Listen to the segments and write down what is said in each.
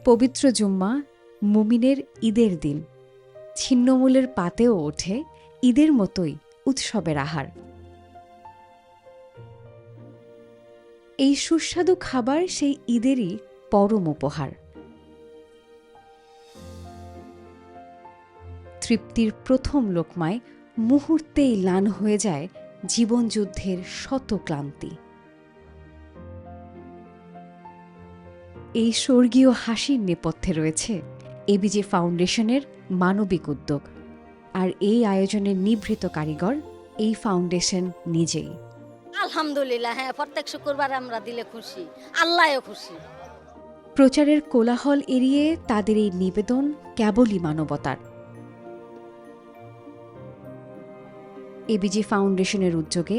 পবিত্র জুম্মা মুমিনের ঈদের দিন। ছিন্নমূলের পাতেও ওঠে ঈদের মতোই উৎসবের আহার। এই সুস্বাদু খাবার সেই ঈদেরই পরম উপহার। তৃপ্তির প্রথম লোকমায় মুহূর্তেই ম্লান হয়ে যায় জীবনযুদ্ধের শত ক্লান্তি। এই স্বর্গীয় হাসির নেপথ্যে রয়েছে এবিজে ফাউন্ডেশনের মানবিক উদ্যোগ, আর এই আয়োজনের নিভৃত কারিগর এই ফাউন্ডেশন নিজেই। আলহামদুলিল্লাহ, হ্যাঁ, প্রত্যেক শুক্রবার আমরা দিলে খুশি, আল্লাহও খুশি। প্রচারের কোলাহল এড়িয়ে তাদের এই নিবেদন কেবলই মানবতার। এবিজে ফাউন্ডেশনের উদ্যোগে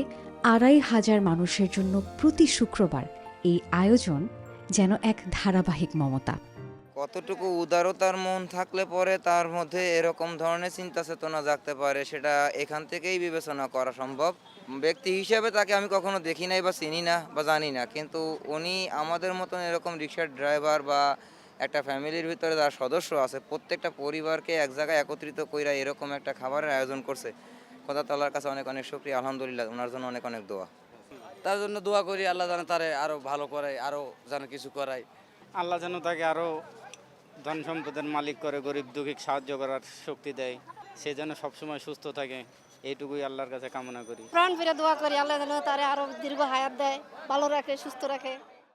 ২৫০০ মানুষের জন্য প্রতি শুক্রবার এই আয়োজন যেন এক ধারাবাহিক মমতা। কতটুকু উদারতার মন থাকলে পরে তার মধ্যে এরকম ধরনের চিন্তা চেতনা জাগতে পারে, সেটা এখান থেকেই বিবেচনা করা সম্ভব। ব্যক্তি হিসেবে তাকে আমি কখনো দেখি নাই বা চিনি না বা জানি না, কিন্তু উনি আমাদের মতন এরকম রিক্সার ড্রাইভার বা একটা ফ্যামিলির ভিতরে যারা সদস্য আছে প্রত্যেকটা পরিবারকে এক জায়গায় একত্রিত কইরা এরকম একটা খাবারের আয়োজন করছে। খোদা তাআলার কাছে অনেক অনেক শুকরিয়া, আলহামদুলিল্লাহ, ওনার জন্য অনেক অনেক দোয়া। তার জন্য দোয়া করি আল্লাহ যেন তারে আরো ভালো করে, আরো যেন কিছু করায়। আল্লাহ যেন তাকে আরও ধন সম্পদের মালিক করে, গরিব দুঃখীকে সাহায্য করার শক্তি দেয়, সে যেন সবসময় সুস্থ থাকে, এইটুকুই আল্লাহর কাছে কামনা করি। প্রাণ ফিরে দোয়া করি আল্লাহ যেন তারে আরো দীর্ঘ হায়াত দেয়, ভালো রাখে, সুস্থ রাখে।